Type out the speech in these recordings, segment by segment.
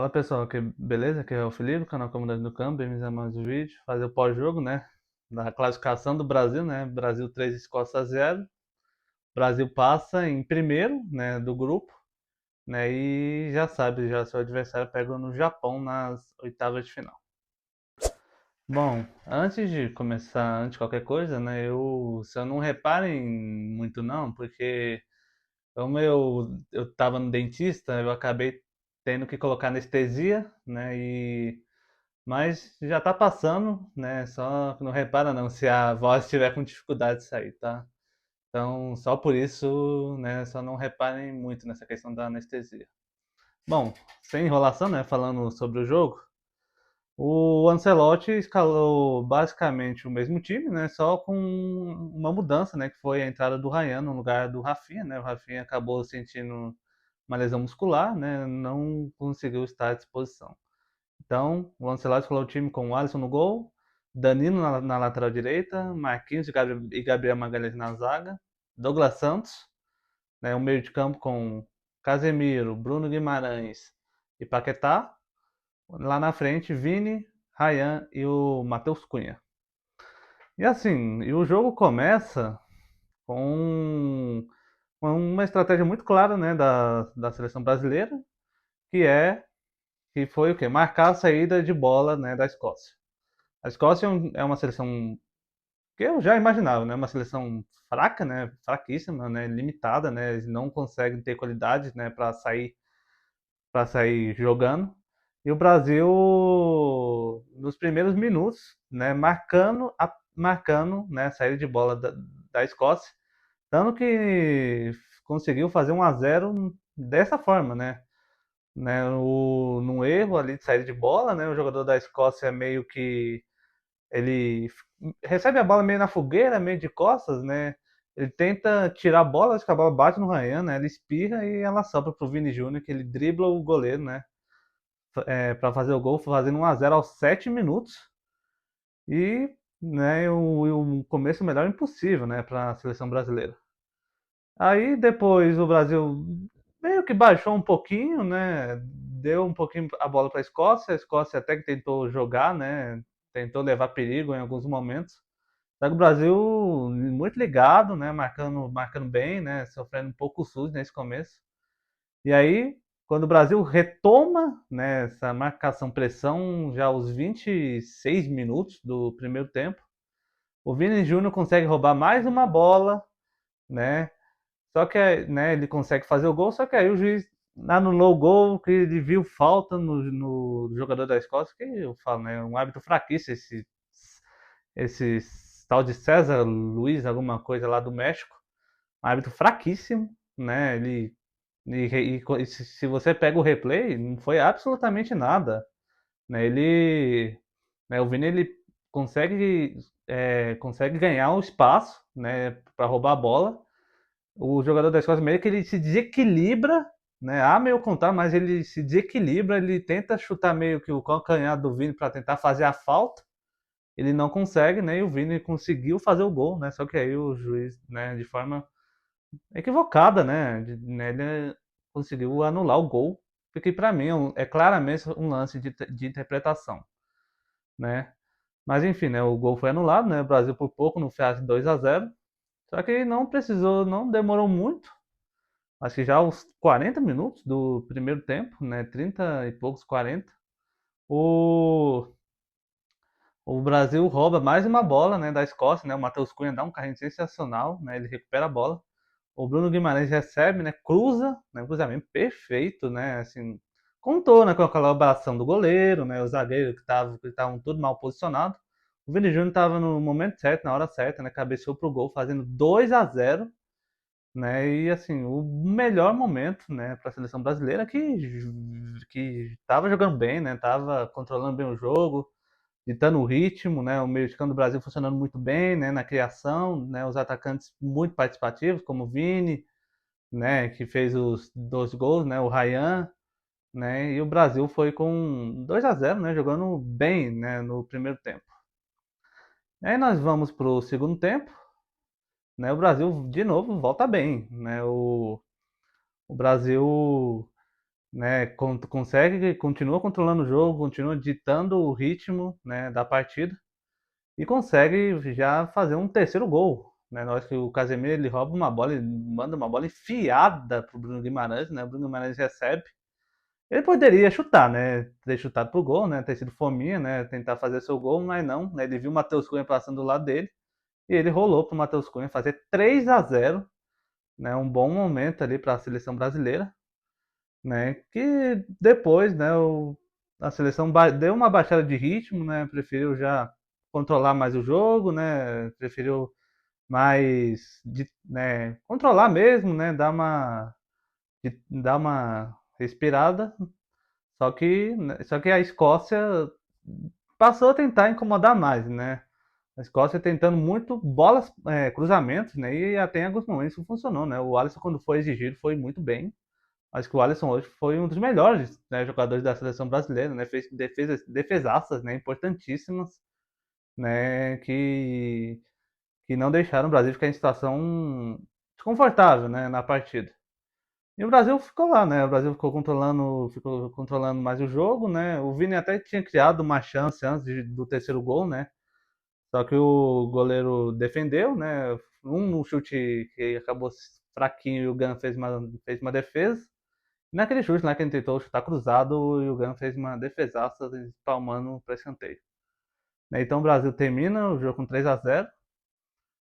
Fala pessoal, que beleza? Aqui é o Felipe, canal Comunidade do Campo, bem-vindos a mais um vídeo. Fazer o pós-jogo, né? Da classificação do Brasil, né? Brasil 3, Escócia 0. Brasil passa em primeiro, né? Do grupo, né? E já sabe, já seu adversário pega no Japão nas oitavas de final. Bom, antes de começar, antes de qualquer coisa, né? Se eu não reparem muito não, porque como eu tava no dentista, eu acabei tendo que colocar anestesia, né? Mas já tá passando, né? Só não repara não se a voz estiver com dificuldade de sair, tá? Então, só por isso, né? Só não reparem muito nessa questão da anestesia. Bom, sem enrolação, né? Falando sobre o jogo, o Ancelotti escalou basicamente o mesmo time, né? Só com uma mudança, né? Que foi a entrada do Ryan no lugar do Rafinha, né? O Rafinha acabou sentindo uma lesão muscular, né? Não conseguiu estar à disposição. Então, o Ancelotti escalou o time com o Alisson no gol, Danilo na lateral direita, Marquinhos e Gabriel Magalhães na zaga, Douglas Santos, né? O meio de campo com Casemiro, Bruno Guimarães e Paquetá. Lá na frente, Vini, Ryan e o Matheus Cunha. E assim, o jogo começa com uma estratégia muito clara, né, da seleção brasileira, que é que foi o quê? Marcar a saída de bola, né, da Escócia. A Escócia é uma seleção que eu já imaginava, né, uma seleção fraca, né, fraquíssima, né, limitada, né, eles não conseguem ter qualidade, né, para sair jogando. E o Brasil, nos primeiros minutos, né, marcando, né, a saída de bola da Escócia, tanto que conseguiu fazer 1-0 dessa forma, né, num erro ali de saída de bola, né, o jogador da Escócia meio que ele recebe a bola meio na fogueira, meio de costas, né? Ele tenta tirar a bola, acho que a bola bate no Ryan, né? Ele espirra e ela sobra pro Vini Júnior, que ele dribla o goleiro, né? Para fazer o gol, fazendo 1-0 aos 7 minutos. E, né, o começo melhor impossível, né, para a seleção brasileira. Aí depois o Brasil meio que baixou um pouquinho, né? Deu um pouquinho a bola para a Escócia até que tentou jogar, né? Tentou levar perigo em alguns momentos. Só que o Brasil muito ligado, né? Marcando bem, né? Sofrendo um pouco sujo nesse começo. E aí, quando o Brasil retoma, né, essa marcação-pressão já aos 26 minutos do primeiro tempo, o Vini Júnior consegue roubar mais uma bola, né? Só que, né, ele consegue fazer o gol, só que aí o juiz anulou o gol, que ele viu falta no jogador da Escócia, que eu falo, né, um árbitro fraquíssimo, esse tal de César Luiz, alguma coisa lá do México, um árbitro fraquíssimo, né, se você pega o replay, não foi absolutamente nada, né, o Vini, ele consegue ganhar o espaço, né, para roubar a bola. O jogador da Escócia meio que ele se desequilibra, né? Há meio contrário, mas ele se desequilibra, ele tenta chutar meio que o calcanhar do Vini para tentar fazer a falta. Ele não consegue, né? E o Vini conseguiu fazer o gol, né? Só que aí o juiz, né, de forma equivocada, né, ele conseguiu anular o gol, porque para mim é claramente um lance de interpretação, né? Mas enfim, né, o gol foi anulado, né? O Brasil por pouco no fez 2-0. Só que não precisou, não demorou muito. Acho que já aos 40 minutos do primeiro tempo, né? 30 e poucos, 40. O, o Brasil rouba mais uma bola, né, da Escócia, né? O Matheus Cunha dá um carrinho sensacional, né? Ele recupera a bola. O Bruno Guimarães recebe, né? Cruza, né? Um cruzamento perfeito, né? Assim, contou, né, com a colaboração do goleiro, né? Os zagueiros que estavam tudo mal posicionados. O Vini Júnior estava no momento certo, na hora certa, né? Cabeceou pro gol, fazendo 2-0, né? E assim, o melhor momento, né, para a seleção brasileira que estava jogando bem, né? Tava controlando bem o jogo, ditando o ritmo, né? O meio de campo do Brasil funcionando muito bem, né, na criação, né? Os atacantes muito participativos, como o Vini, né, que fez os 2 gols, né? O Ryan, né? E o Brasil foi com 2-0, né? Jogando bem, né, no primeiro tempo. Aí nós vamos para o segundo tempo, né? O Brasil de novo volta bem, né? O Brasil né, consegue, continua controlando o jogo, continua ditando o ritmo, né, da partida e consegue já fazer um terceiro gol, né? Na hora que o Casemiro ele rouba uma bola, ele manda uma bola enfiada pro Bruno Guimarães, né? O Bruno Guimarães recebe. Ele poderia chutar, né? Ter chutado pro gol, né? Ter sido fominha, né? Tentar fazer seu gol, mas não, né? Ele viu o Matheus Cunha passando do lado dele e ele rolou pro Matheus Cunha fazer 3-0, né? Um bom momento ali para a seleção brasileira, né? Que depois, né, a seleção deu uma baixada de ritmo, né? Preferiu já controlar mais o jogo, né? Preferiu mais, né, controlar mesmo, né? Dar uma respirada. Só que a Escócia passou a tentar incomodar mais, né? A Escócia tentando muito bolas, cruzamentos, né? E até em alguns momentos isso funcionou, né? O Alisson, quando foi exigido, foi muito bem. Acho que o Alisson hoje foi um dos melhores, né, jogadores da seleção brasileira, né? Fez defesaças, né, importantíssimas, né, que não deixaram o Brasil ficar em situação desconfortável, né, na partida. E o Brasil ficou lá, né? O Brasil ficou controlando mais o jogo, né? O Vini até tinha criado uma chance antes do terceiro gol, né? Só que o goleiro defendeu, né? Um chute que acabou fraquinho e o Gan fez uma defesa. Naquele chute lá que ele tentou chutar cruzado, e o Gan fez uma defesaça espalmando para escanteio. Né, então o Brasil termina o jogo com 3-0,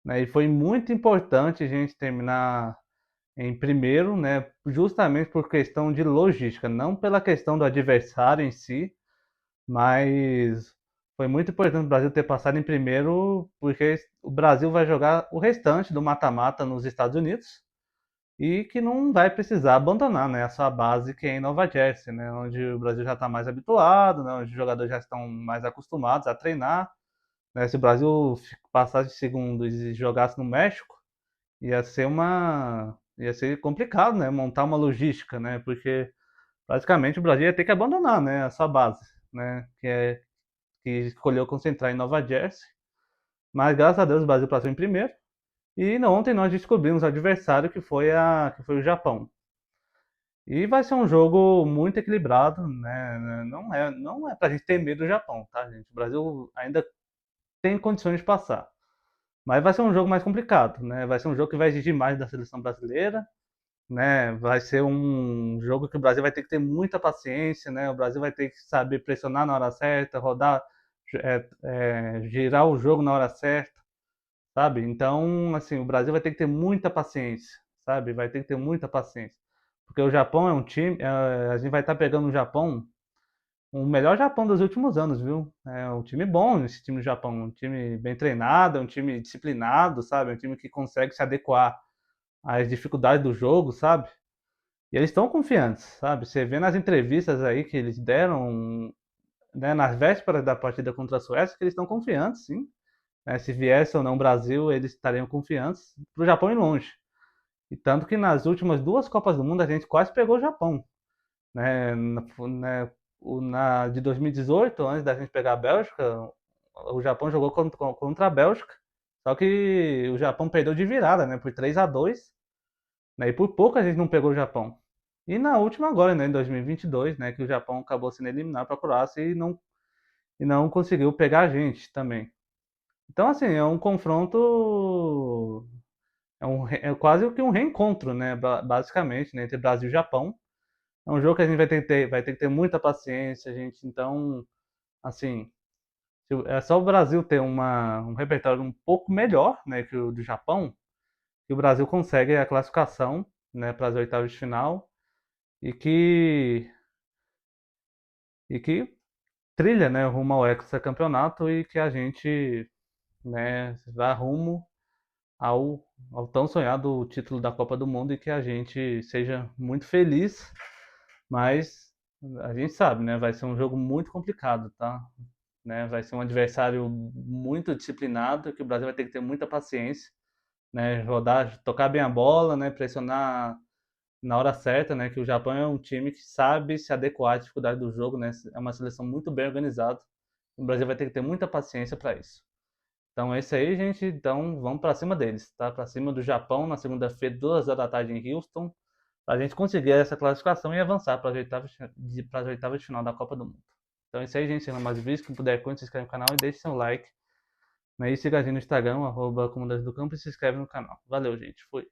né, e foi muito importante a gente terminar em primeiro, né, justamente por questão de logística, não pela questão do adversário em si, mas foi muito importante o Brasil ter passado em primeiro, porque o Brasil vai jogar o restante do mata-mata nos Estados Unidos, e que não vai precisar abandonar, né, a sua base que é em Nova Jersey, né, onde o Brasil já está mais habituado, né, onde os jogadores já estão mais acostumados a treinar. Né, se o Brasil passasse de segundo e jogasse no México, ia ser complicado, né, montar uma logística, né, porque praticamente o Brasil ia ter que abandonar, né, a sua base, né, que escolheu concentrar em Nova Jersey. Mas graças a Deus o Brasil passou em primeiro. E ontem nós descobrimos o adversário que foi o Japão. E vai ser um jogo muito equilibrado, né? Não é pra gente ter medo do Japão, tá, gente? O Brasil ainda tem condições de passar. Mas vai ser um jogo mais complicado, né? Vai ser um jogo que vai exigir mais da seleção brasileira, né? Vai ser um jogo que o Brasil vai ter que ter muita paciência, né? O Brasil vai ter que saber pressionar na hora certa, rodar, girar o jogo na hora certa, sabe? Então, assim, o Brasil vai ter que ter muita paciência, sabe? Vai ter que ter muita paciência. Porque o Japão é um time, a gente vai estar pegando o Japão, o melhor Japão dos últimos anos, viu? É um time bom esse time do Japão, um time bem treinado, um time disciplinado, sabe? Um time que consegue se adequar às dificuldades do jogo, sabe? E eles estão confiantes, sabe? Você vê nas entrevistas aí que eles deram, né, nas vésperas da partida contra a Suécia, que eles estão confiantes, sim. Né? Se viesse ou não o Brasil, eles estariam confiantes para o Japão ir longe. E tanto que nas últimas duas Copas do Mundo a gente quase pegou o Japão, né? Na de 2018, antes da gente pegar a Bélgica, o Japão jogou contra a Bélgica, só que o Japão perdeu de virada, né? Por 3-2, né? E por pouco a gente não pegou o Japão. E na última agora, né, em 2022, né, que o Japão acabou sendo eliminado para a Croácia e não conseguiu pegar a gente também. Então, assim, é um confronto, é quase que um reencontro, né, basicamente, né, entre Brasil e Japão. É um jogo que a gente vai ter que ter muita paciência, gente. Então, assim, é só o Brasil ter um repertório um pouco melhor, né, que o do Japão, que o Brasil consegue a classificação, né, para as oitavas de final e que trilha, né, rumo ao hexacampeonato e que a gente, né, vá rumo ao tão sonhado título da Copa do Mundo e que a gente seja muito feliz, mas a gente sabe, né, vai ser um jogo muito complicado, tá? Né, vai ser um adversário muito disciplinado, que o Brasil vai ter que ter muita paciência, né, rodar, tocar bem a bola, né, pressionar na hora certa, né, que o Japão é um time que sabe se adequar à dificuldade do jogo, né, é uma seleção muito bem organizada. O Brasil vai ter que ter muita paciência para isso. Então é isso aí, gente. Então vamos para cima deles, tá? Para cima do Japão na segunda-feira, 2 horas da tarde em Houston. Pra gente conseguir essa classificação e avançar para as oitavas de final da Copa do Mundo. Então é isso aí, gente. Se não mais vídeos, quem puder, curte, se inscreve no canal e deixe seu like. E siga a gente no Instagram, @Comandante do Campo, e se inscreve no canal. Valeu, gente. Fui.